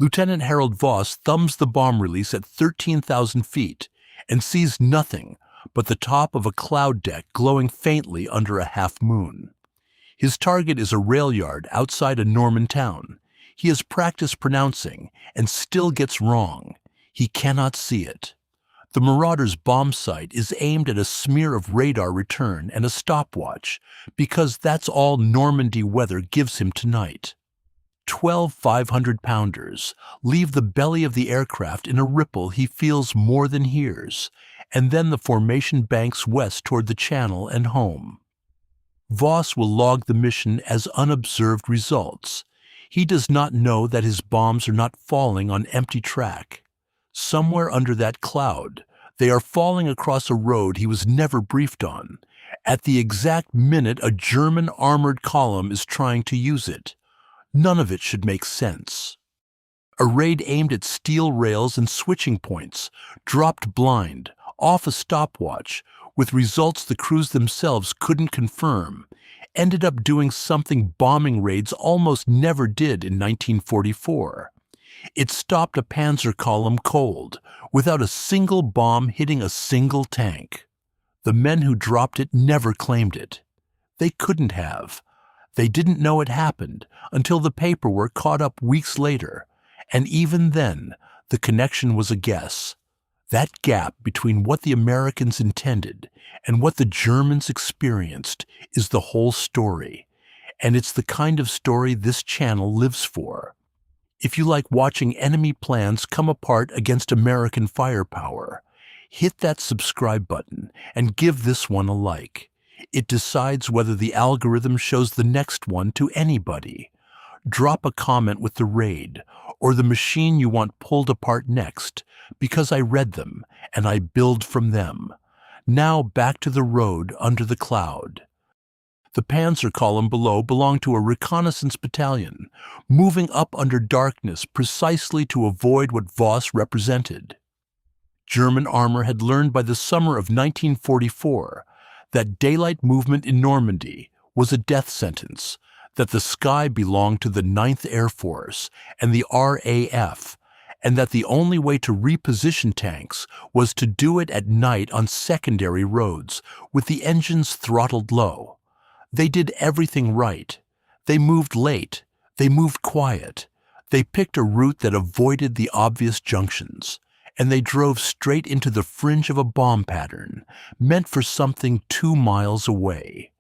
Lieutenant Harold Voss thumbs the bomb release at 13,000 feet and sees nothing but the top of a cloud deck glowing faintly under a half-moon. His target is a Railyard outside a Norman town. He has practiced pronouncing and still gets wrong. He cannot see it. The Marauder's bomb sight is aimed at a smear of radar return and a stopwatch, because that's all Normandy weather gives him tonight. 12 500-pounders leave the belly of the aircraft in a ripple he feels more than hears, and then the formation banks west toward the Channel and home. Voss will log the mission as unobserved results. He does not know that his bombs are not falling on empty track. Somewhere under that cloud, they are falling across a road he was never briefed on, at the exact minute a German armored column is trying to use it. None of it should make sense. A raid aimed at steel rails and switching points, dropped blind, off a stopwatch, with results the crews themselves couldn't confirm, ended up doing something bombing raids almost never did in 1944. It stopped a Panzer column cold, without a single bomb hitting a single tank. The men who dropped it never claimed it. They couldn't have. They didn't know it happened until the paperwork caught up weeks later, and even then, the connection was a guess. That gap between what the Americans intended and what the Germans experienced is the whole story, and it's the kind of story this channel lives for. If you like watching enemy plans come apart against American firepower, hit that subscribe button and give this one a like. It decides whether the algorithm shows the next one to anybody. Drop a comment with the raid or the machine you want pulled apart next, because I read them and I build from them. Now back to the road under the cloud. The Panzer column below belonged to a reconnaissance battalion, moving up under darkness precisely to avoid what Voss represented. German armor had learned by the summer of 1944 that daylight movement in Normandy was a death sentence, that the sky belonged to the 9th Air Force and the RAF, and that the only way to reposition tanks was to do it at night on secondary roads with the engines throttled low. They did everything right. They moved late. They moved quiet. They picked a route that avoided the obvious junctions, and they drove straight into the fringe of a bomb pattern meant for something 2 miles away.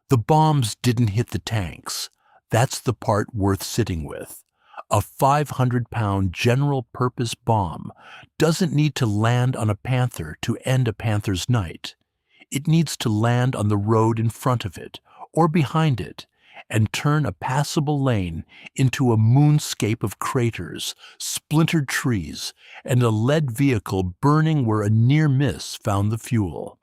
The bombs didn't hit the tanks. That's the part worth sitting with. A 500-pound general-purpose bomb doesn't need to land on a Panther to end a Panther's night. It needs to land on the road in front of it, or behind it, and turn a passable lane into a moonscape of craters, splintered trees, and a lead vehicle burning where a near miss found the fuel.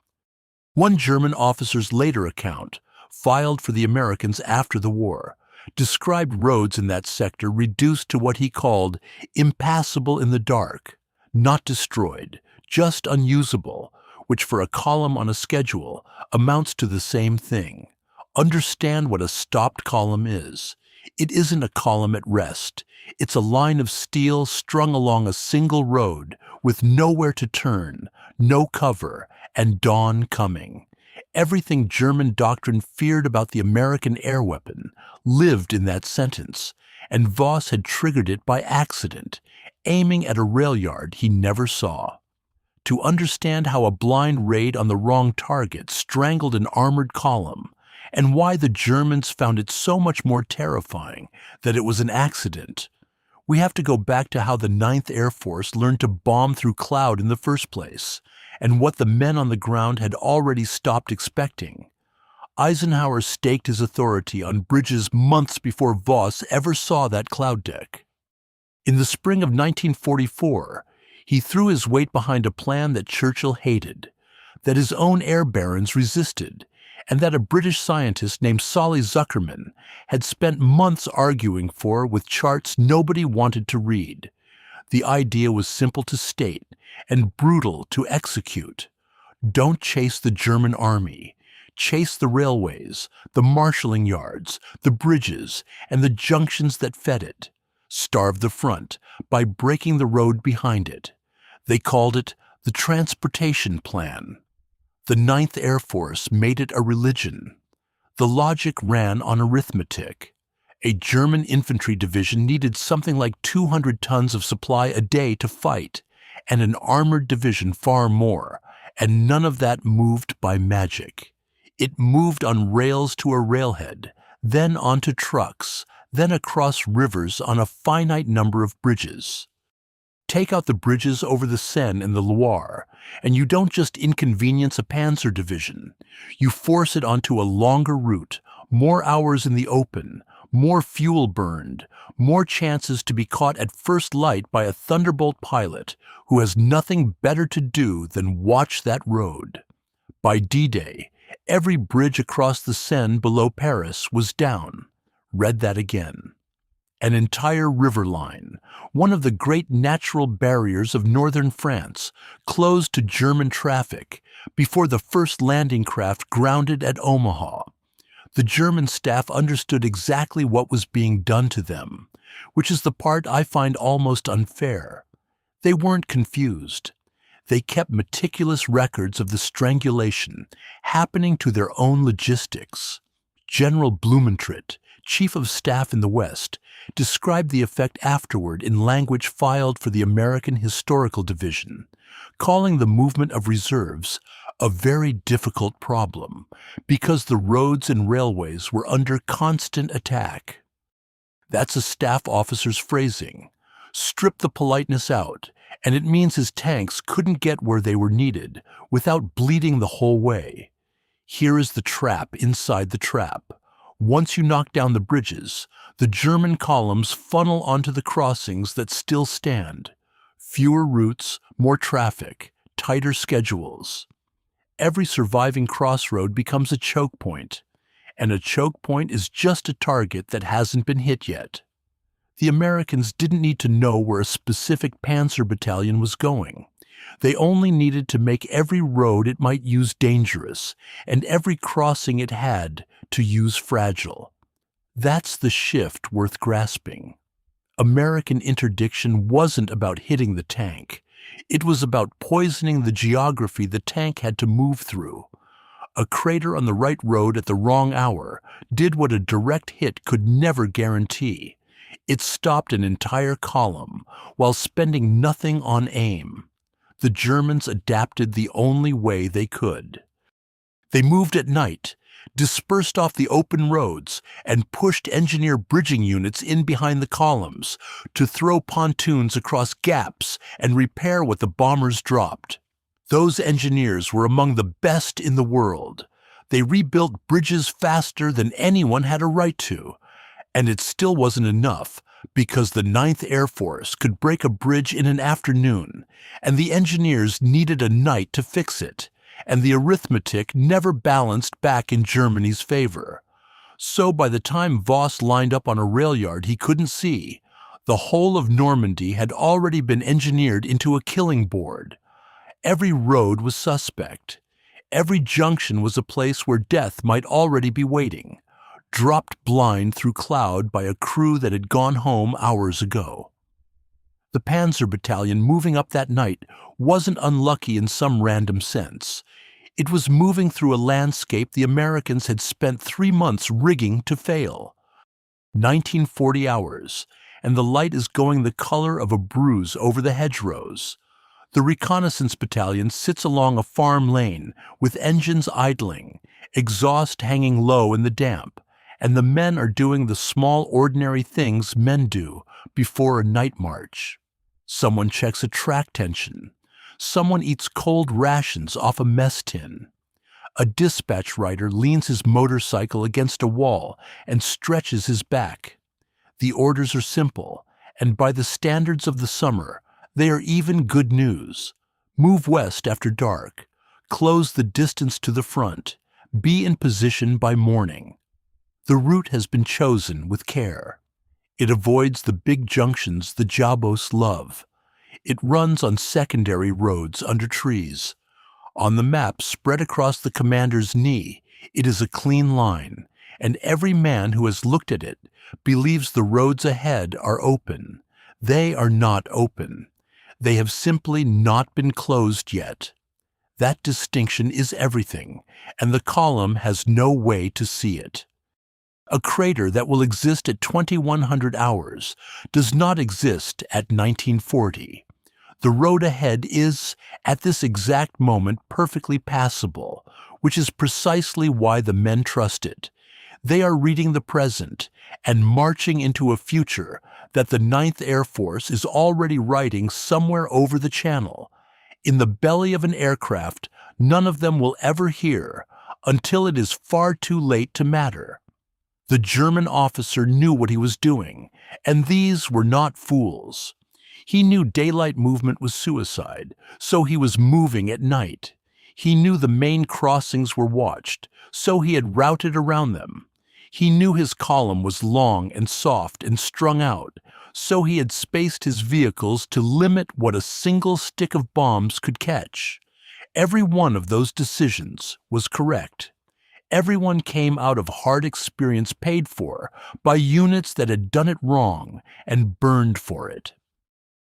One German officer's later account, filed for the Americans after the war, described roads in that sector reduced to what he called impassable in the dark, not destroyed, just unusable, which for a column on a schedule amounts to the same thing. Understand what a stopped column is. It isn't a column at rest. It's a line of steel strung along a single road with nowhere to turn, no cover, and dawn coming. Everything German doctrine feared about the American air weapon lived in that sentence, and Voss had triggered it by accident, aiming at a Railyard he never saw. To understand how a blind raid on the wrong target strangled an armored column, and why the Germans found it so much more terrifying that it was an accident, we have to go back to how the 9th Air Force learned to bomb through cloud in the first place, and what the men on the ground had already stopped expecting. Eisenhower staked his authority on bridges months before Voss ever saw that cloud deck. In the spring of 1944, he threw his weight behind a plan that Churchill hated, that his own air barons resisted, and that a British scientist named Solly Zuckerman had spent months arguing for with charts nobody wanted to read. The idea was simple to state and brutal to execute. Don't chase the German army. Chase the railways, the marshalling yards, the bridges, and the junctions that fed it. starve the front by breaking the road behind it. They called it the Transportation Plan. The Ninth Air Force made it a religion. The logic ran on arithmetic. A German infantry division needed something like 200 tons of supply a day to fight, and an armored division far more, and none of that moved by magic. It moved on rails to a railhead, then onto trucks, then across rivers on a finite number of bridges. Take out the bridges over the Seine and the Loire, and you don't just inconvenience a Panzer division. You force it onto a longer route, more hours in the open, more fuel burned, more chances to be caught at first light by a Thunderbolt pilot who has nothing better to do than watch that road. By D-Day, every bridge across the Seine below Paris was down. Read that again. An entire river line, one of the great natural barriers of northern France, closed to German traffic before the first landing craft grounded at Omaha. The German staff understood exactly what was being done to them, which is the part I find almost unfair. They weren't confused. They kept meticulous records of the strangulation happening to their own logistics. General Blumentritt, Chief of Staff in the West, described the effect afterward in language filed for the American Historical Division, calling the movement of reserves a very difficult problem because the roads and railways were under constant attack. That's a staff officer's phrasing. Strip the politeness out, and it means his tanks couldn't get where they were needed without bleeding the whole way. Here is the trap inside the trap. Once you knock down the bridges, the German columns funnel onto the crossings that still stand. Fewer routes, more traffic, tighter schedules. Every surviving crossroad becomes a choke point, and a choke point is just a target that hasn't been hit yet. The Americans didn't need to know where a specific Panzer battalion was going. They only needed to make every road it might use dangerous, and every crossing it had to use fragile. That's the shift worth grasping. American interdiction wasn't about hitting the tank. It was about poisoning the geography the tank had to move through. A crater on the right road at the wrong hour did what a direct hit could never guarantee. It stopped an entire column while spending nothing on aim. The Germans adapted the only way they could. They moved at night, dispersed off the open roads, and pushed engineer bridging units in behind the columns to throw pontoons across gaps and repair what the bombers dropped. Those engineers were among the best in the world. They rebuilt bridges faster than anyone had a right to. And it still wasn't enough, because the Ninth Air Force could break a bridge in an afternoon, and the engineers needed a night to fix it, and the arithmetic never balanced back in Germany's favor. So by the time Voss lined up on a Railyard he couldn't see, the whole of Normandy had already been engineered into a killing board. Every road was suspect. Every junction was a place where death might already be waiting, dropped blind through cloud by a crew that had gone home hours ago. The Panzer battalion moving up that night wasn't unlucky in some random sense. It was moving through a landscape the Americans had spent 3 months rigging to fail. 1940 hours, and the light is going the color of a bruise over the hedgerows. The reconnaissance battalion sits along a farm lane with engines idling, exhaust hanging low in the damp, and the men are doing the small ordinary things men do before a night march. Someone checks a track tension. Someone eats cold rations off a mess tin. A dispatch rider leans his motorcycle against a wall and stretches his back. The orders are simple, and by the standards of the summer, they are even good news. Move west after dark. Close the distance to the front. Be in position by morning. The route has been chosen with care. It avoids the big junctions the Jabos love. It runs on secondary roads under trees. On the map spread across the commander's knee, it is a clean line, and every man who has looked at it believes the roads ahead are open. They are not open. They have simply not been closed yet. That distinction is everything, and the column has no way to see it. A crater that will exist at 2100 hours does not exist at 1940. The road ahead is, at this exact moment, perfectly passable, which is precisely why the men trust it. They are reading the present and marching into a future that the 9th Air Force is already writing somewhere over the channel. In the belly of an aircraft none of them will ever hear until it is far too late to matter. The German officer knew what he was doing, and these were not fools. He knew daylight movement was suicide, so he was moving at night. He knew the main crossings were watched, so he had routed around them. He knew his column was long and soft and strung out, so he had spaced his vehicles to limit what a single stick of bombs could catch. Every one of those decisions was correct. Everyone came out of hard experience paid for by units that had done it wrong and burned for it.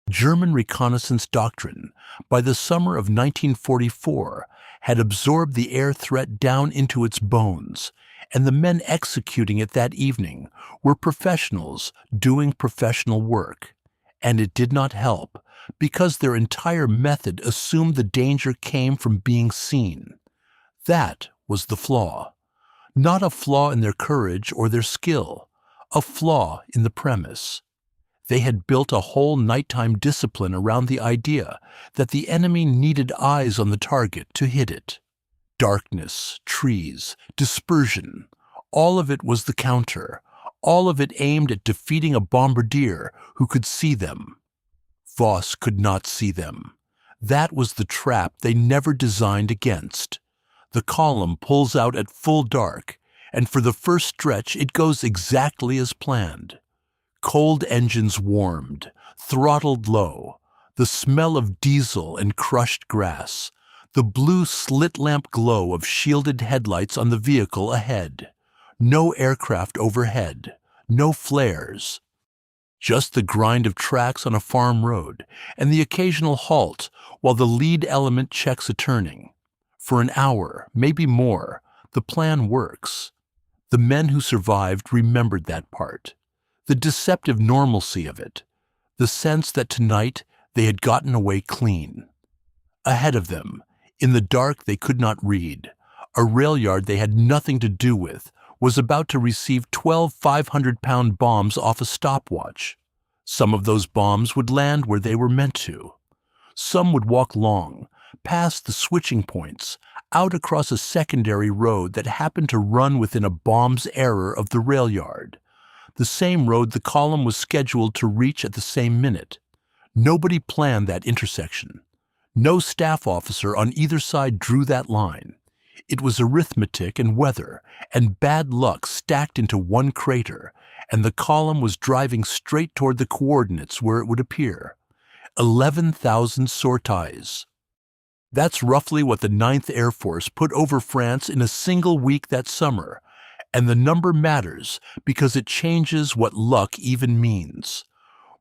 German reconnaissance doctrine, by the summer of 1944, had absorbed the air threat down into its bones, and the men executing it that evening were professionals doing professional work. And it did not help, because their entire method assumed the danger came from being seen. That was the flaw. Not a flaw in their courage or their skill, a flaw in the premise. They had built a whole nighttime discipline around the idea that the enemy needed eyes on the target to hit it. Darkness, trees, dispersion, all of it was the counter, all of it aimed at defeating a bombardier who could see them. Voss could not see them. That was the trap they never designed against. The column pulls out at full dark, and for the first stretch it goes exactly as planned. Cold engines warmed, throttled low, the smell of diesel and crushed grass, the blue slit lamp glow of shielded headlights on the vehicle ahead. No aircraft overhead, no flares. Just the grind of tracks on a farm road and the occasional halt while the lead element checks a turning. For an hour, maybe more, the plan works. The men who survived remembered that part. The deceptive normalcy of it, the sense that tonight they had gotten away clean. Ahead of them, in the dark they could not read, a Railyard they had nothing to do with was about to receive 12 500-pound bombs off a stopwatch. Some of those bombs would land where they were meant to. Some would walk long, past the switching points, out across a secondary road that happened to run within a bomb's error of the Railyard. The same road the column was scheduled to reach at the same minute. Nobody planned that intersection. No staff officer on either side drew that line. It was arithmetic and weather and bad luck stacked into one crater, and the column was driving straight toward the coordinates where it would appear. 11,000 sorties. That's roughly what the 9th Air Force put over France in a single week that summer. And the number matters because it changes what luck even means.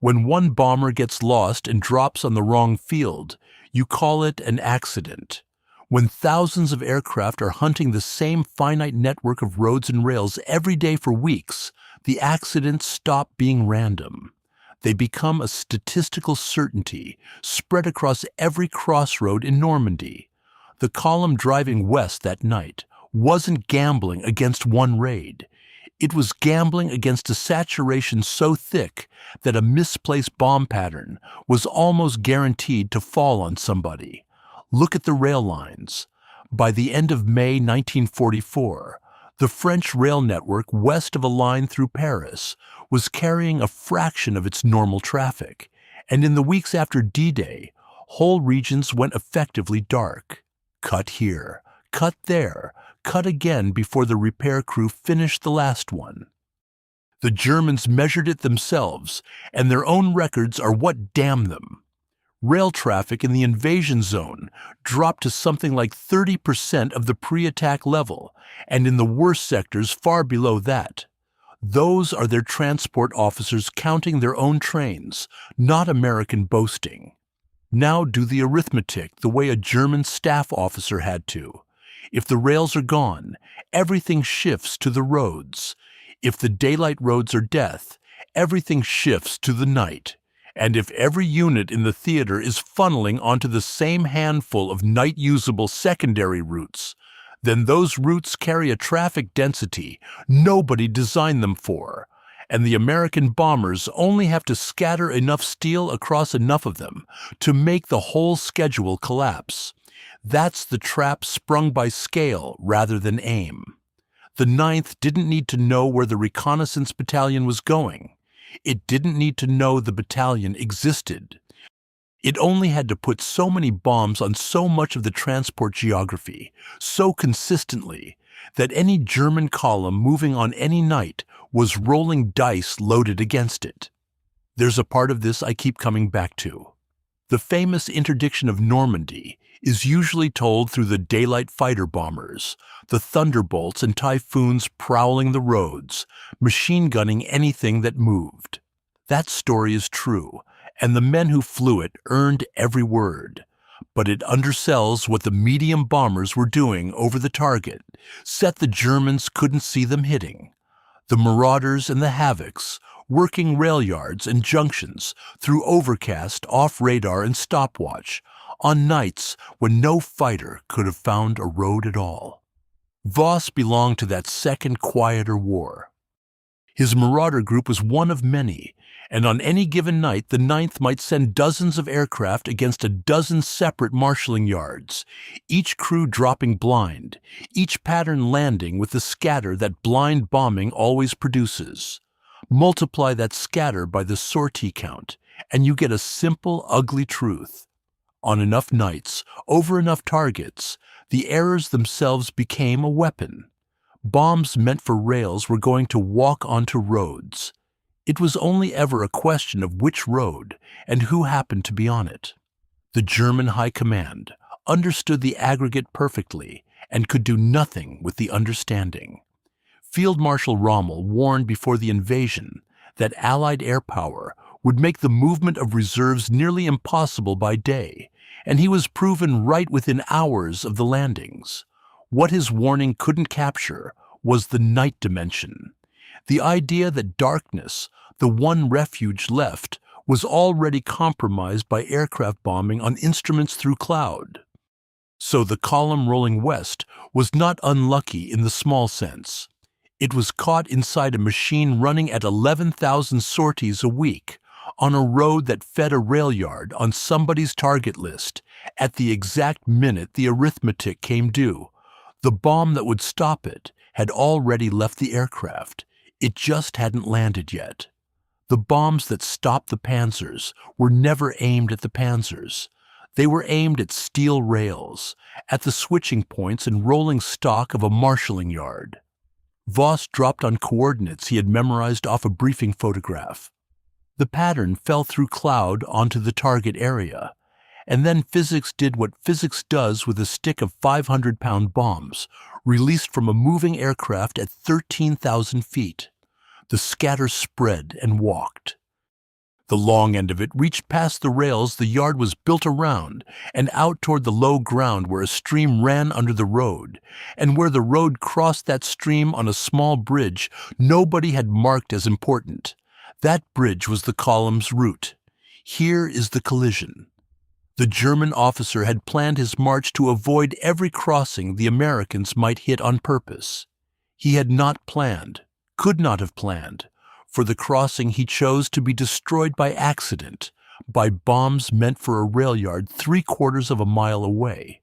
When one bomber gets lost and drops on the wrong field, you call it an accident. When thousands of aircraft are hunting the same finite network of roads and rails every day for weeks, the accidents stop being random. They become a statistical certainty spread across every crossroad in Normandy. The column driving west that night wasn't gambling against one raid. It was gambling against a saturation so thick that a misplaced bomb pattern was almost guaranteed to fall on somebody. Look at the rail lines. By the end of May 1944, the French rail network west of a line through Paris was carrying a fraction of its normal traffic, and in the weeks after D-Day, whole regions went effectively dark. Cut here, cut there, cut again before the repair crew finished the last one. The Germans measured it themselves, and their own records are what damn them. Rail traffic in the invasion zone dropped to something like 30% of the pre-attack level, and in the worst sectors far below that. Those are their transport officers counting their own trains, not American boasting. Now do the arithmetic the way a German staff officer had to. If the rails are gone, everything shifts to the roads. If the daylight roads are death, everything shifts to the night. And if every unit in the theater is funneling onto the same handful of night-usable secondary routes, then those routes carry a traffic density nobody designed them for, and the American bombers only have to scatter enough steel across enough of them to make the whole schedule collapse. That's the trap sprung by scale rather than aim. The 9th didn't need to know where the reconnaissance battalion was going. It didn't need to know the battalion existed. It only had to put so many bombs on so much of the transport geography, so consistently, that any German column moving on any night was rolling dice loaded against it. There's a part of this I keep coming back to. The famous interdiction of Normandy is usually told through the daylight fighter bombers, the thunderbolts and typhoons prowling the roads, machine gunning anything that moved. That story is true, and the men who flew it earned every word. But it undersells what the medium bombers were doing over the target, set the Germans couldn't see them hitting. The Marauders and the Havocs, working railyards and junctions through overcast, off-radar and stopwatch, on nights when no fighter could have found a road at all. Voss belonged to that second, quieter war. His Marauder group was one of many, and on any given night the 9th might send dozens of aircraft against a dozen separate marshalling yards, each crew dropping blind, each pattern landing with the scatter that blind bombing always produces. Multiply that scatter by the sortie count, and you get a simple, ugly truth. On enough nights, over enough targets, the errors themselves became a weapon. Bombs meant for rails were going to walk onto roads. It was only ever a question of which road and who happened to be on it. The German High Command understood the aggregate perfectly and could do nothing with the understanding. Field Marshal Rommel warned before the invasion that Allied air power would make the movement of reserves nearly impossible by day, and he was proven right within hours of the landings. What his warning couldn't capture was the night dimension. The idea that darkness, the one refuge left, was already compromised by aircraft bombing on instruments through cloud. So the column rolling west was not unlucky in the small sense. It was caught inside a machine running at 11,000 sorties a week, on a road that fed a railyard on somebody's target list, at the exact minute the arithmetic came due. The bomb that would stop it had already left the aircraft. It just hadn't landed yet. The bombs that stopped the Panzers were never aimed at the Panzers. They were aimed at steel rails, at the switching points and rolling stock of a marshalling yard. Voss dropped on coordinates he had memorized off a briefing photograph. The pattern fell through cloud onto the target area, and then physics did what physics does with a stick of 500-pound bombs, released from a moving aircraft at 13,000 feet. The scatter spread and walked. The long end of it reached past the rails the yard was built around and out toward the low ground where a stream ran under the road, and where the road crossed that stream on a small bridge nobody had marked as important. That bridge was the column's route. Here is the collision. The German officer had planned his march to avoid every crossing the Americans might hit on purpose. He had not planned, could not have planned, for the crossing he chose to be destroyed by accident, by bombs meant for a railyard 3/4 of a mile away.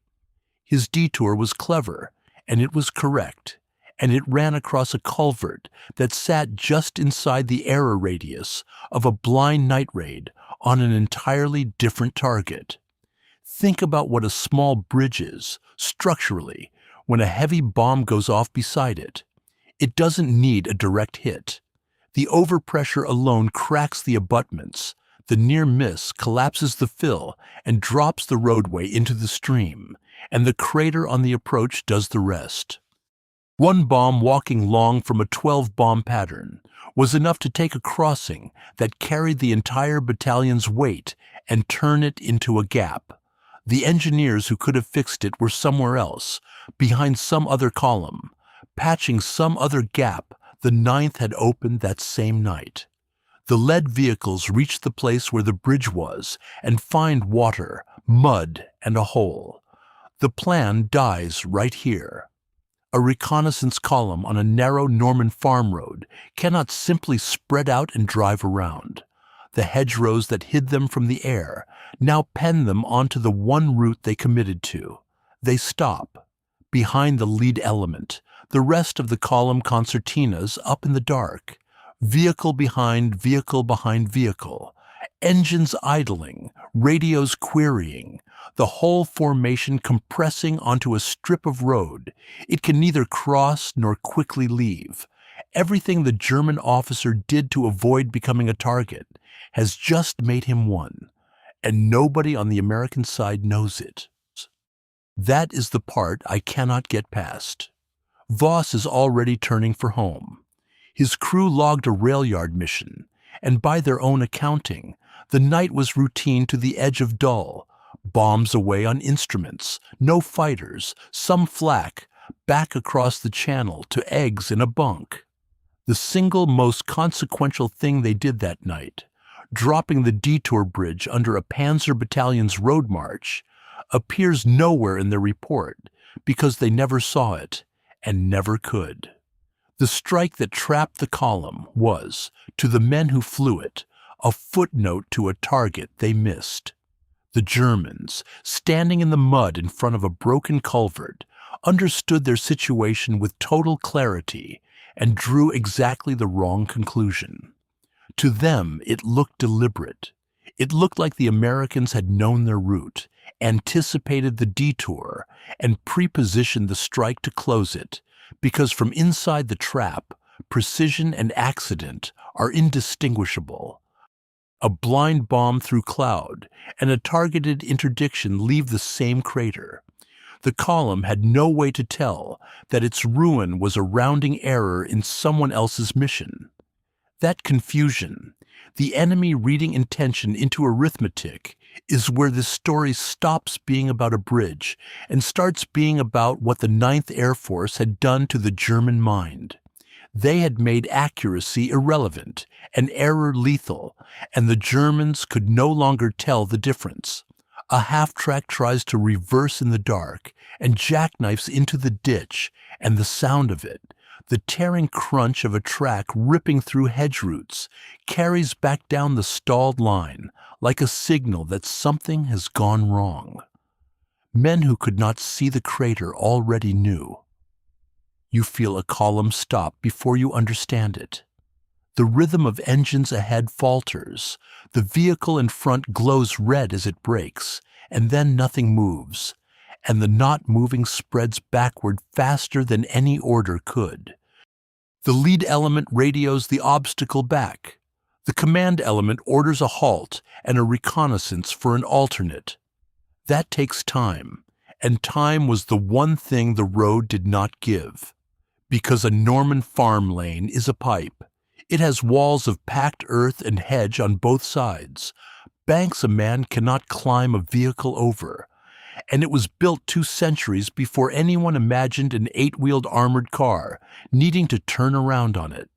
His detour was clever, and it was correct, and it ran across a culvert that sat just inside the error radius of a blind night raid on an entirely different target. Think about what a small bridge is, structurally, when a heavy bomb goes off beside it. It doesn't need a direct hit. The overpressure alone cracks the abutments. The near miss collapses the fill and drops the roadway into the stream, and the crater on the approach does the rest. One bomb walking long from a 12-bomb pattern was enough to take a crossing that carried the entire battalion's weight and turn it into a gap. The engineers who could have fixed it were somewhere else, behind some other column, patching some other gap the 9th had opened that same night. The lead vehicles reach the place where the bridge was and find water, mud, and a hole. The plan dies right here. A reconnaissance column on a narrow Norman farm road cannot simply spread out and drive around. The hedgerows that hid them from the air now pen them onto the one route they committed to. They stop. Behind the lead element, the rest of the column concertinas up in the dark. Vehicle behind vehicle, engines idling, radios querying, the whole formation compressing onto a strip of road. It can neither cross nor quickly leave. Everything the German officer did to avoid becoming a target has just made him one, and nobody on the American side knows it. That is the part I cannot get past. Voss is already turning for home. His crew logged a Railyard mission, and by their own accounting, the night was routine to the edge of dull. Bombs away on instruments, no fighters, some flak, back across the channel to eggs in a bunk. The single most consequential thing they did that night, dropping the detour bridge under a Panzer battalion's road march, appears nowhere in their report because they never saw it and never could. The strike that trapped the column was, to the men who flew it, a footnote to a target they missed. The Germans, standing in the mud in front of a broken culvert, understood their situation with total clarity and drew exactly the wrong conclusion. To them, it looked deliberate. It looked like the Americans had known their route, anticipated the detour, and prepositioned the strike to close it, because from inside the trap, precision and accident are indistinguishable. A blind bomb through cloud and a targeted interdiction leave the same crater. The column had no way to tell that its ruin was a rounding error in someone else's mission. That confusion, the enemy reading intention into arithmetic, is where this story stops being about a bridge and starts being about what the 9th Air Force had done to the German mind. They had made accuracy irrelevant and error lethal, and the Germans could no longer tell the difference. A half-track tries to reverse in the dark and jackknifes into the ditch, and the sound of it, the tearing crunch of a track ripping through hedge roots, carries back down the stalled line like a signal that something has gone wrong. Men who could not see the crater already knew. You feel a column stop before you understand it. The rhythm of engines ahead falters. The vehicle in front glows red as it brakes, and then nothing moves, and the not moving spreads backward faster than any order could. The lead element radios the obstacle back. The command element orders a halt and a reconnaissance for an alternate. That takes time, and time was the one thing the road did not give. Because a Norman farm lane is a pipe. It has walls of packed earth and hedge on both sides, banks a man cannot climb a vehicle over, and it was built 2 centuries before anyone imagined an 8-wheeled armored car needing to turn around on it.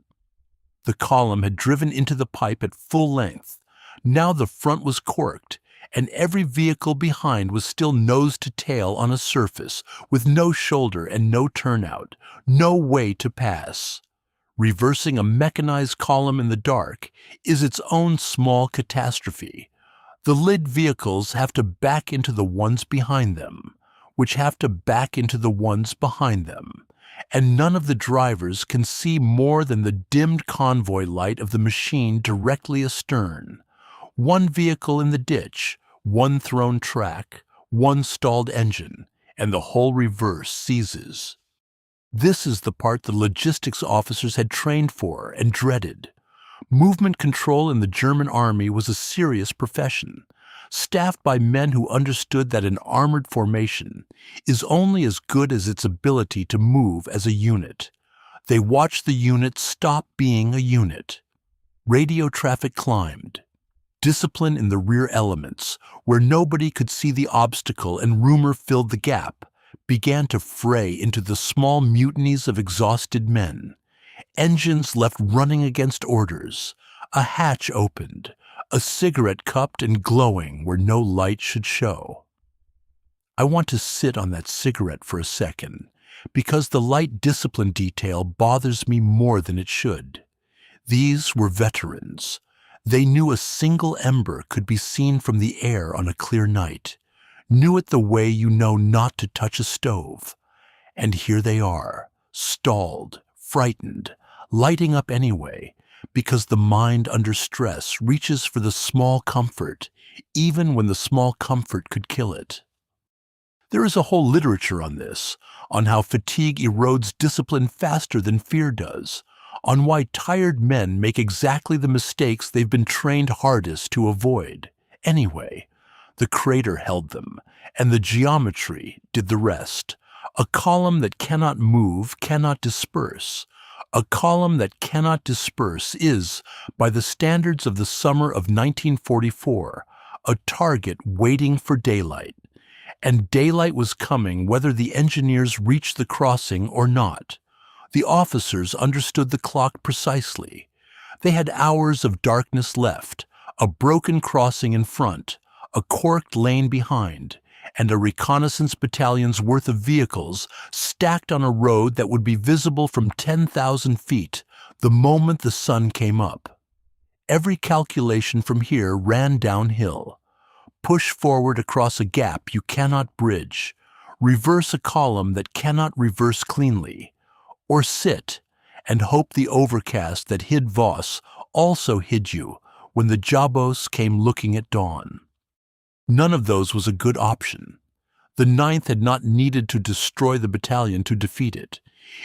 The column had driven into the pipe at full length. Now the front was corked, and every vehicle behind was still nose to tail on a surface with no shoulder and no turnout, no way to pass. Reversing a mechanized column in the dark is its own small catastrophe. The lid vehicles have to back into the ones behind them, which have to back into the ones behind them, and none of the drivers can see more than the dimmed convoy light of the machine directly astern. One vehicle in the ditch, one thrown track, one stalled engine, and the whole reverse seizes. This is the part the logistics officers had trained for and dreaded. Movement control in the German army was a serious profession, staffed by men who understood that an armored formation is only as good as its ability to move as a unit. They watched the unit stop being a unit. Radio traffic climbed. Discipline in the rear elements, where nobody could see the obstacle and rumor filled the gap, began to fray into the small mutinies of exhausted men. Engines left running against orders. A hatch opened, a cigarette cupped and glowing where no light should show. I want to sit on that cigarette for a second, because the light discipline detail bothers me more than it should. These were veterans. They knew a single ember could be seen from the air on a clear night, knew it the way you know not to touch a stove. And here they are, stalled, frightened, lighting up anyway, because the mind under stress reaches for the small comfort, even when the small comfort could kill it. There is a whole literature on this, on how fatigue erodes discipline faster than fear does, on why tired men make exactly the mistakes they've been trained hardest to avoid. Anyway, the crater held them, and the geometry did the rest. A column that cannot move cannot disperse. A column that cannot disperse is, by the standards of the summer of 1944, a target waiting for daylight. And daylight was coming whether the engineers reached the crossing or not. The officers understood the clock precisely. They had hours of darkness left, a broken crossing in front, a corked lane behind, and a reconnaissance battalion's worth of vehicles stacked on a road that would be visible from 10,000 feet the moment the sun came up. Every calculation from here ran downhill. Push forward across a gap you cannot bridge, reverse a column that cannot reverse cleanly, or sit and hope the overcast that hid Voss also hid you when the Jabos came looking at dawn. None of those was a good option. The 9th had not needed to destroy the battalion to defeat it.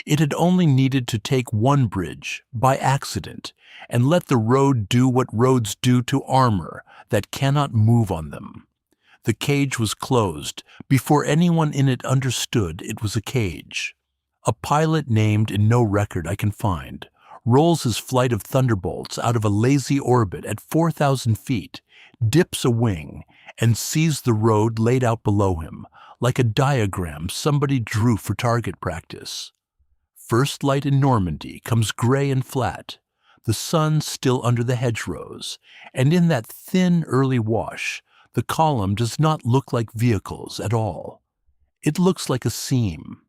It had only needed to take one bridge, by accident, and let the road do what roads do to armor that cannot move on them. The cage was closed before anyone in it understood it was a cage. A pilot named in no record I can find rolls his flight of thunderbolts out of a lazy orbit at 4,000 feet, dips a wing, and sees the road laid out below him, like a diagram somebody drew for target practice. First light in Normandy comes gray and flat, the sun still under the hedgerows, and in that thin early wash, the column does not look like vehicles at all. It looks like a seam,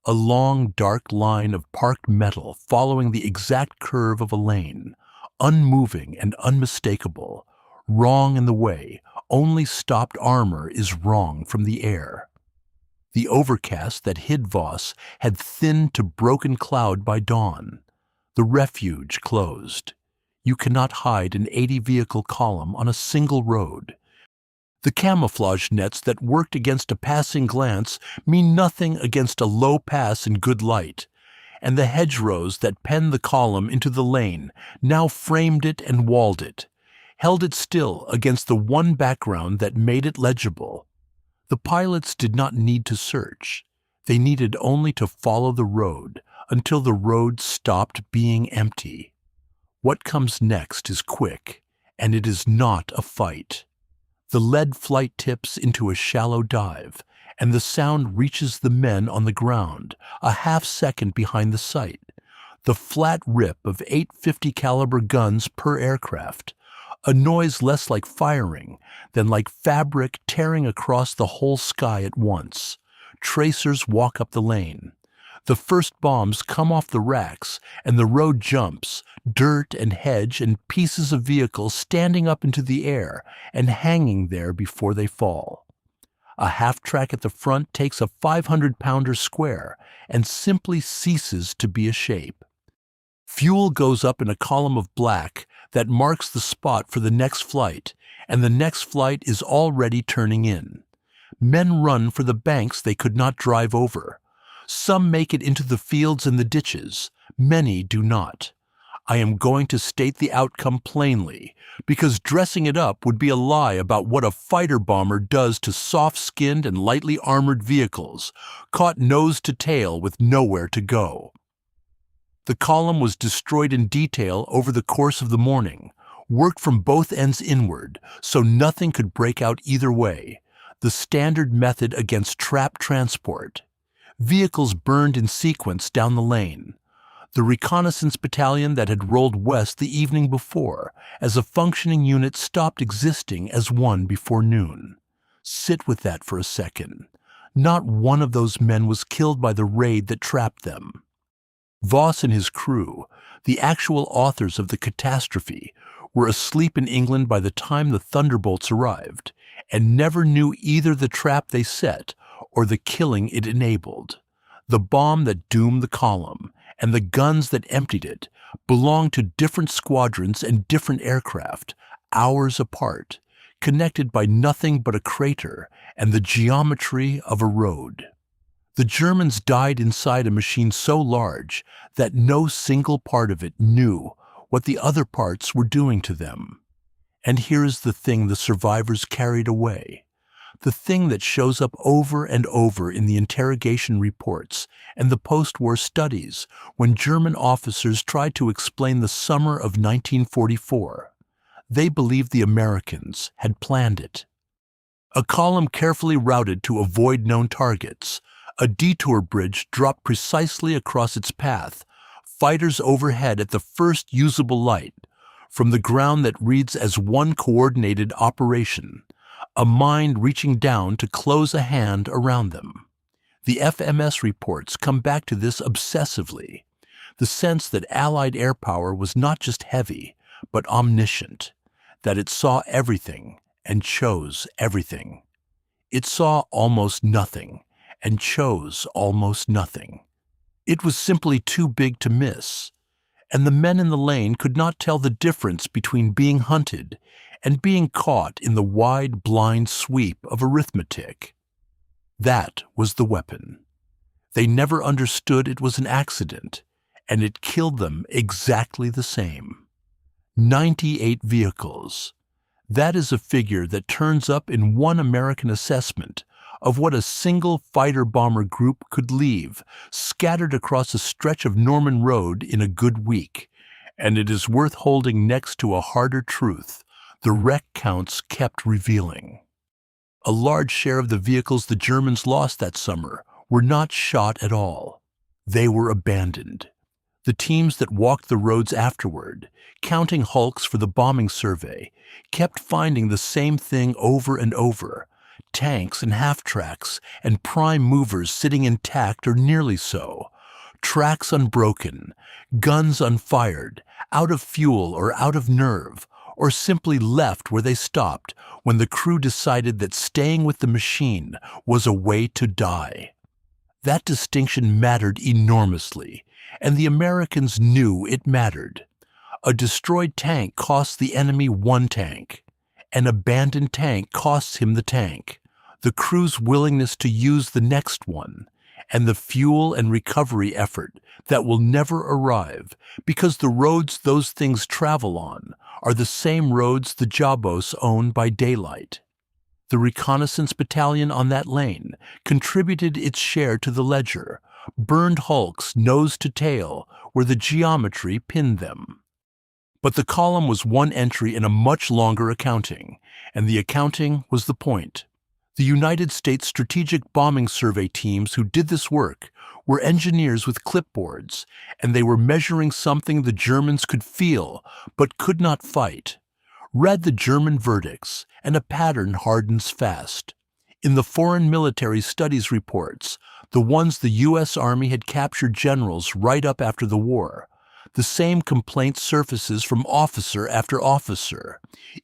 a long dark line of parked metal following the exact curve of a lane, unmoving and unmistakable, wrong in the way only stopped armor is wrong from the air. The overcast that hid Voss had thinned to broken cloud by dawn. The refuge closed. You cannot hide an 80-vehicle column on a single road. The camouflage nets that worked against a passing glance mean nothing against a low pass in good light, and the hedgerows that penned the column into the lane now framed it and walled it, held it still against the one background that made it legible. The pilots did not need to search. They needed only to follow the road until the road stopped being empty. What comes next is quick, and it is not a fight. The lead flight tips into a shallow dive, and the sound reaches the men on the ground, a half-second behind the sight. The flat rip of 850 caliber guns per aircraft, a noise less like firing than like fabric tearing across the whole sky at once. Tracers walk up the lane. The first bombs come off the racks, and the road jumps, dirt and hedge and pieces of vehicles standing up into the air and hanging there before they fall. A half-track at the front takes a 500-pounder square and simply ceases to be a shape. Fuel goes up in a column of black that marks the spot for the next flight, and the next flight is already turning in. Men run for the banks they could not drive over. Some make it into the fields and the ditches. Many do not. I am going to state the outcome plainly, because dressing it up would be a lie about what a fighter bomber does to soft-skinned and lightly armored vehicles, caught nose to tail with nowhere to go. The column was destroyed in detail over the course of the morning, worked from both ends inward, so nothing could break out either way, the standard method against trap transport. Vehicles burned in sequence down the lane. The reconnaissance battalion that had rolled west the evening before, as a functioning unit, stopped existing as one before noon. Sit with that for a second. Not one of those men was killed by the raid that trapped them. Voss and his crew, the actual authors of the catastrophe, were asleep in England by the time the thunderbolts arrived, and never knew either the trap they set or the killing it enabled. The bomb that doomed the column and the guns that emptied it belonged to different squadrons and different aircraft, hours apart, connected by nothing but a crater and the geometry of a road. The Germans died inside a machine so large that no single part of it knew what the other parts were doing to them. And here is the thing the survivors carried away. The thing that shows up over and over in the interrogation reports and the post-war studies when German officers tried to explain the summer of 1944. They believed the Americans had planned it. A column carefully routed to avoid known targets, a detour bridge dropped precisely across its path, fighters overhead at the first usable light, from the ground that reads as one coordinated operation, a mind reaching down to close a hand around them. The FMS reports come back to this obsessively, the sense that Allied air power was not just heavy, but omniscient, that it saw everything and chose everything. It saw almost nothing and chose almost nothing. It was simply too big to miss, and the men in the lane could not tell the difference between being hunted and being caught in the wide, blind sweep of arithmetic. That was the weapon. They never understood it was an accident, and it killed them exactly the same. 98 vehicles. That is a figure that turns up in one American assessment of what a single fighter-bomber group could leave, scattered across a stretch of Norman Road in a good week, and it is worth holding next to a harder truth the wreck counts kept revealing. A large share of the vehicles the Germans lost that summer were not shot at all. They were abandoned. The teams that walked the roads afterward, counting hulks for the bombing survey, kept finding the same thing over and over: tanks and half-tracks and prime movers sitting intact or nearly so, tracks unbroken, guns unfired, out of fuel or out of nerve, or simply left where they stopped when the crew decided that staying with the machine was a way to die. That distinction mattered enormously, and the Americans knew it mattered. A destroyed tank costs the enemy one tank. An abandoned tank costs him the tank, the crew's willingness to use the next one, and the fuel and recovery effort that will never arrive because the roads those things travel on are the same roads the Jabos own by daylight. The reconnaissance battalion on that lane contributed its share to the ledger, burned hulks nose to tail where the geometry pinned them. But the column was one entry in a much longer accounting, and the accounting was the point. The United States Strategic Bombing Survey teams who did this work were engineers with clipboards, and they were measuring something the Germans could feel but could not fight. Read the German verdicts, and a pattern hardens fast. In the foreign military studies reports, the ones the U.S. Army had captured generals right up after the war, the same complaint surfaces from officer after officer,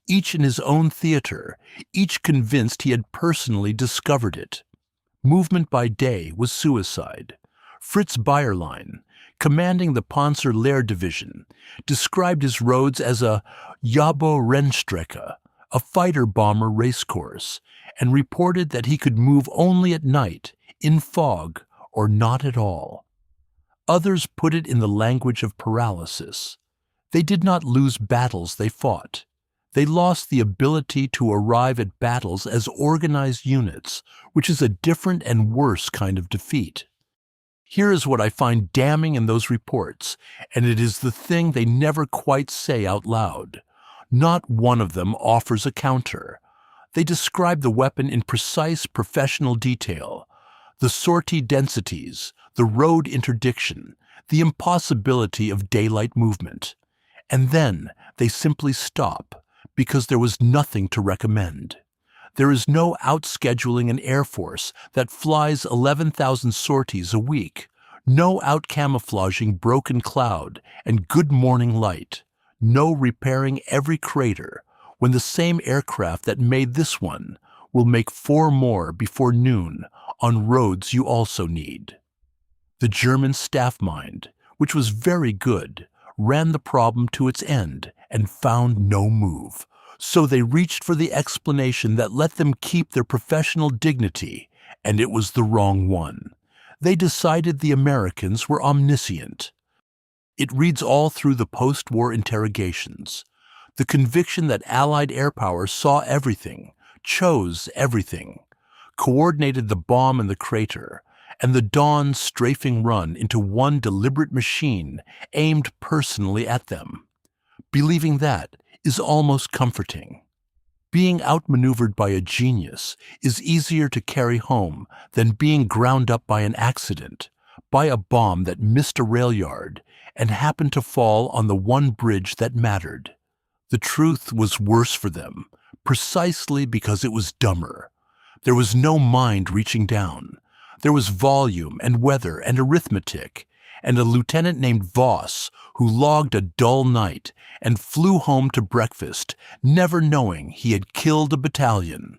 each in his own theater, each convinced he had personally discovered it. Movement by day was suicide. Fritz Bayerlein, commanding the Panzer Lehr division, described his roads as a Jabo-Rennstrecke, a fighter-bomber racecourse, and reported that he could move only at night, in fog, or not at all. Others put it in the language of paralysis. They did not lose battles they fought. They lost the ability to arrive at battles as organized units, which is a different and worse kind of defeat. Here is what I find damning in those reports, and it is the thing they never quite say out loud. Not one of them offers a counter. They describe the weapon in precise professional detail. The sortie densities, the road interdiction, the impossibility of daylight movement. And then they simply stop, because there was nothing to recommend. There is no outscheduling an air force that flies 11,000 sorties a week, no outcamouflaging broken cloud and good morning light, no repairing every crater, when the same aircraft that made this one will make 4 more before noon on roads you also need. The German staff mind, which was very good, ran the problem to its end and found no move. So they reached for the explanation that let them keep their professional dignity, and it was the wrong one. They decided the Americans were omniscient. It reads all through the post-war interrogations. The conviction that Allied air power saw everything, chose everything, coordinated the bomb in the crater, and the dawn strafing run into one deliberate machine aimed personally at them. Believing that is almost comforting. Being outmaneuvered by a genius is easier to carry home than being ground up by an accident, by a bomb that missed a railyard and happened to fall on the one bridge that mattered. The truth was worse for them, precisely because it was dumber. There was no mind reaching down. There was volume and weather and arithmetic, and a lieutenant named Voss who logged a dull night and flew home to breakfast, never knowing he had killed a battalion.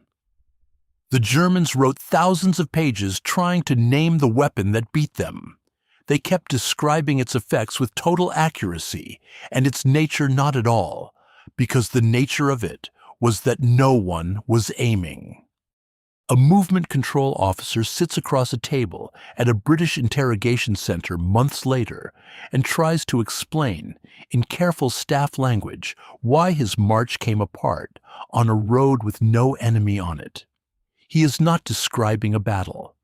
The Germans wrote thousands of pages trying to name the weapon that beat them. They kept describing its effects with total accuracy, and its nature not at all, because the nature of it was that no one was aiming. A movement control officer sits across a table at a British interrogation center months later and tries to explain, in careful staff language, why his march came apart on a road with no enemy on it. He is not describing a battle.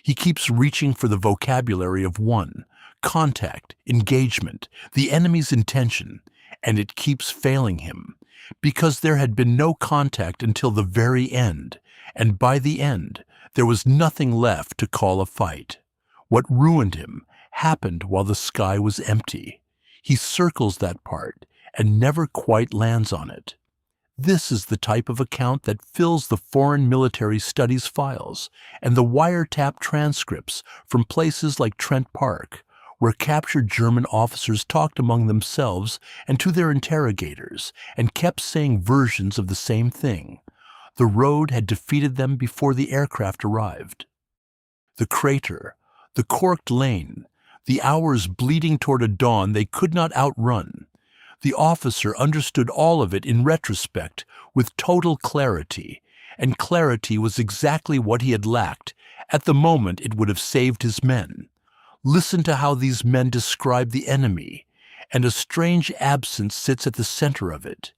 He keeps reaching for the vocabulary of one, contact, engagement, the enemy's intention, and it keeps failing him, because there had been no contact until the very end, and by the end, there was nothing left to call a fight. What ruined him happened while the sky was empty. He circles that part and never quite lands on it. This is the type of account that fills the foreign military studies files and the wiretap transcripts from places like Trent Park, where captured German officers talked among themselves and to their interrogators and kept saying versions of the same thing. The road had defeated them before the aircraft arrived. The crater, the corked lane, the hours bleeding toward a dawn they could not outrun. The officer understood all of it in retrospect with total clarity, and clarity was exactly what he had lacked. At the moment it would have saved his men. Listen to how these men describe the enemy, and a strange absence sits at the center of it.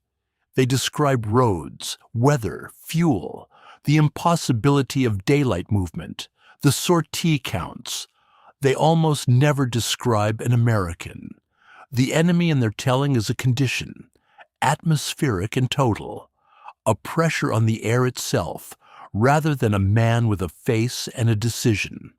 They describe roads, weather, fuel, the impossibility of daylight movement, the sortie counts. They almost never describe an American. The enemy in their telling is a condition, atmospheric and total, a pressure on the air itself, rather than a man with a face and a decision.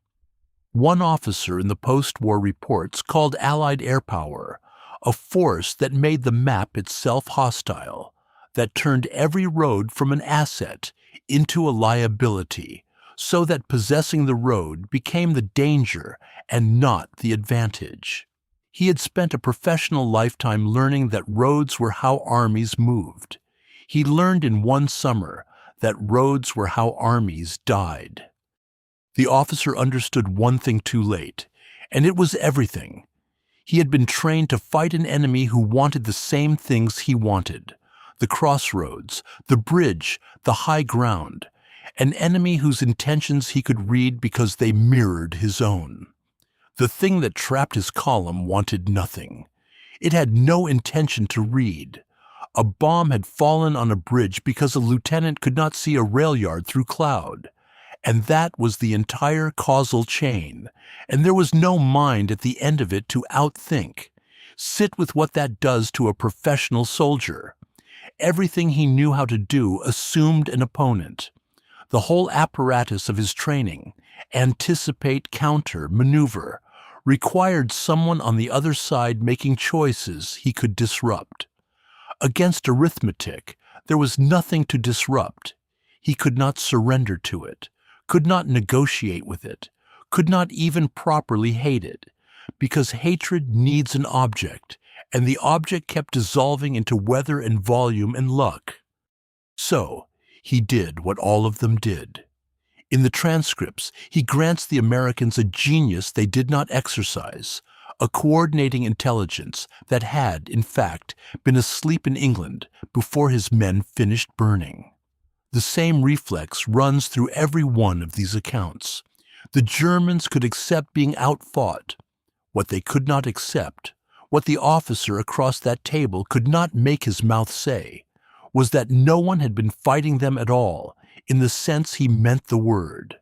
One officer in the post-war reports called Allied air power a force that made the map itself hostile, that turned every road from an asset into a liability, so that possessing the road became the danger and not the advantage. He had spent a professional lifetime learning that roads were how armies moved. He learned in one summer that roads were how armies died. The officer understood one thing too late, and it was everything. He had been trained to fight an enemy who wanted the same things he wanted. The crossroads, the bridge, the high ground, an enemy whose intentions he could read because they mirrored his own. The thing that trapped his column wanted nothing. It had no intention to read. A bomb had fallen on a bridge because a lieutenant could not see a Railyard through cloud. And that was the entire causal chain, and there was no mind at the end of it to outthink. Sit with what that does to a professional soldier. Everything he knew how to do assumed an opponent. The whole apparatus of his training, anticipate, counter, maneuver, required someone on the other side making choices he could disrupt. Against arithmetic, there was nothing to disrupt. He could not surrender to it, could not negotiate with it, could not even properly hate it, because hatred needs an object, and the object kept dissolving into weather and volume and luck. So, he did what all of them did. In the transcripts, he grants the Americans a genius they did not exercise, a coordinating intelligence that had, in fact, been asleep in England before his men finished burning. The same reflex runs through every one of these accounts. The Germans could accept being outfought. What they could not accept, what the officer across that table could not make his mouth say, was that no one had been fighting them at all, in the sense he meant the word,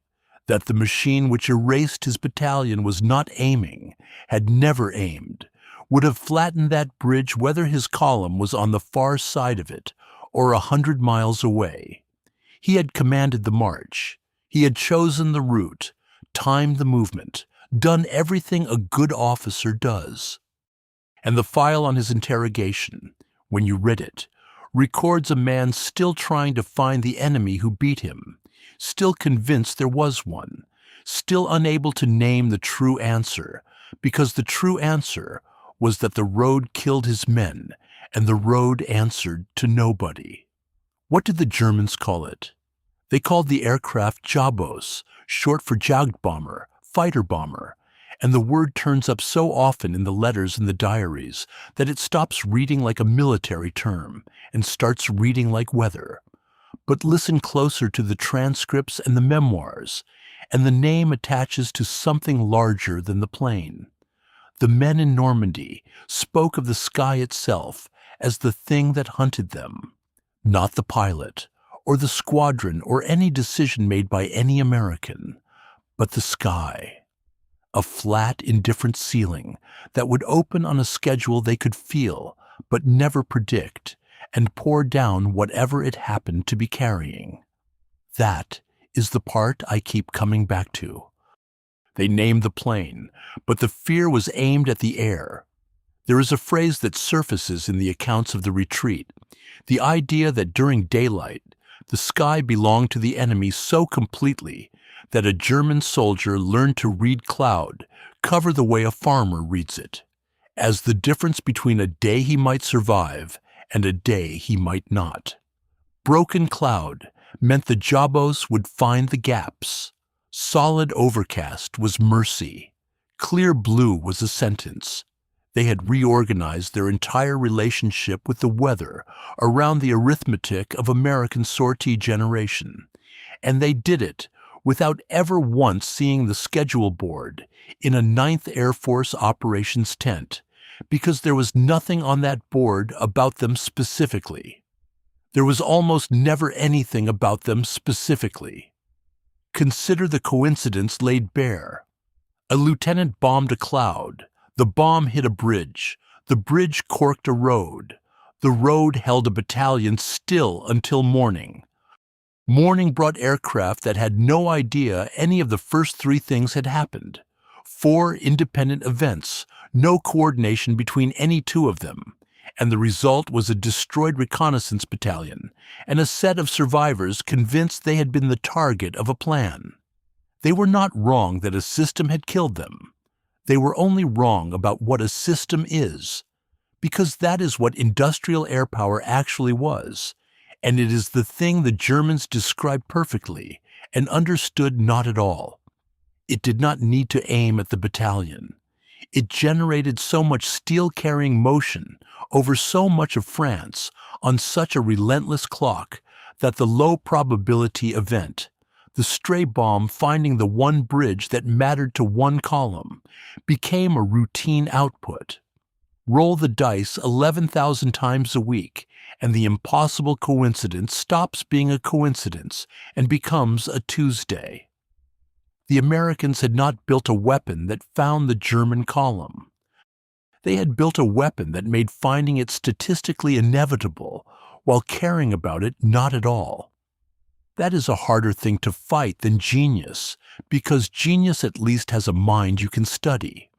that the machine which erased his battalion was not aiming, had never aimed, would have flattened that bridge whether his column was on the far side of it or 100 miles away. He had commanded the march. He had chosen the route, timed the movement, done everything a good officer does. And the file on his interrogation, when you read it, records a man still trying to find the enemy who beat him, still convinced there was one, still unable to name the true answer, because the true answer was that the road killed his men, and the road answered to nobody. What did the Germans call it? They called the aircraft Jabos, short for Jagdbomber, fighter bomber, and the word turns up so often in the letters and the diaries that it stops reading like a military term and starts reading like weather. But listen closer to the transcripts and the memoirs, and the name attaches to something larger than the plane. The men in Normandy spoke of the sky itself as the thing that hunted them, not the pilot, or the squadron, or any decision made by any American, but the sky. A flat, indifferent ceiling that would open on a schedule they could feel, but never predict, and pour down whatever it happened to be carrying. That is the part I keep coming back to. They named the plane, but the fear was aimed at the air. There is a phrase that surfaces in the accounts of the retreat, the idea that during daylight, the sky belonged to the enemy so completely that a German soldier learned to read cloud, cover the way a farmer reads it, as the difference between a day he might survive and a day he might not. Broken cloud meant the Jabos would find the gaps. Solid overcast was mercy. Clear blue was a sentence. They had reorganized their entire relationship with the weather around the arithmetic of American sortie generation, and they did it without ever once seeing the schedule board in a 9th Air Force operations tent, because there was nothing on that board about them specifically. There was almost never anything about them specifically. Consider the coincidence laid bare. A lieutenant bombed a cloud. The bomb hit a bridge. The bridge corked a road. The road held a battalion still until morning. Morning brought aircraft that had no idea any of the first 3 things had happened. 4 independent events, no coordination between any 2 of them, and the result was a destroyed reconnaissance battalion and a set of survivors convinced they had been the target of a plan. They were not wrong that a system had killed them. They were only wrong about what a system is, because that is what industrial air power actually was, and it is the thing the Germans described perfectly and understood not at all. It did not need to aim at the battalion. It generated so much steel-carrying motion over so much of France on such a relentless clock that the low-probability event, the stray bomb finding the one bridge that mattered to one column, became a routine output. Roll the dice 11,000 times a week, and the impossible coincidence stops being a coincidence and becomes a Tuesday. The Americans had not built a weapon that found the German column. They had built a weapon that made finding it statistically inevitable, while caring about it not at all. That is a harder thing to fight than genius, because genius at least has a mind you can study.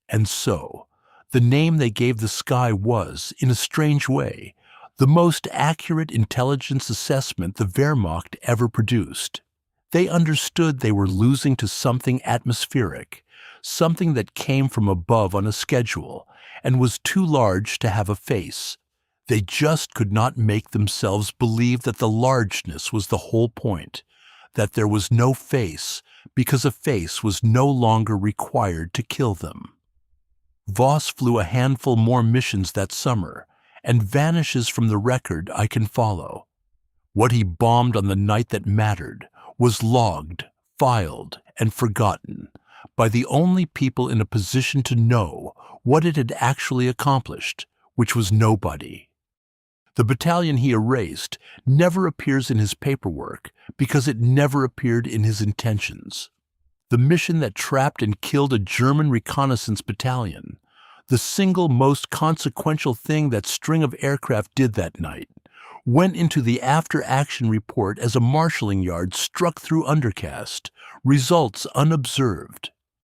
And so, the name they gave the sky was, in a strange way, the most accurate intelligence assessment the Wehrmacht ever produced. They understood they were losing to something atmospheric, something that came from above on a schedule, and was too large to have a face. They just could not make themselves believe that the largeness was the whole point, that there was no face, because a face was no longer required to kill them. Voss flew a handful more missions that summer, and vanishes from the record I can follow. What he bombed on the night that mattered was logged, filed, and forgotten by the only people in a position to know what it had actually accomplished, which was nobody. The battalion he erased never appears in his paperwork because it never appeared in his intentions. The mission that trapped and killed a German reconnaissance battalion, the single most consequential thing that string of aircraft did that night, went into the after-action report as a marshalling yard struck through undercast, results unobserved.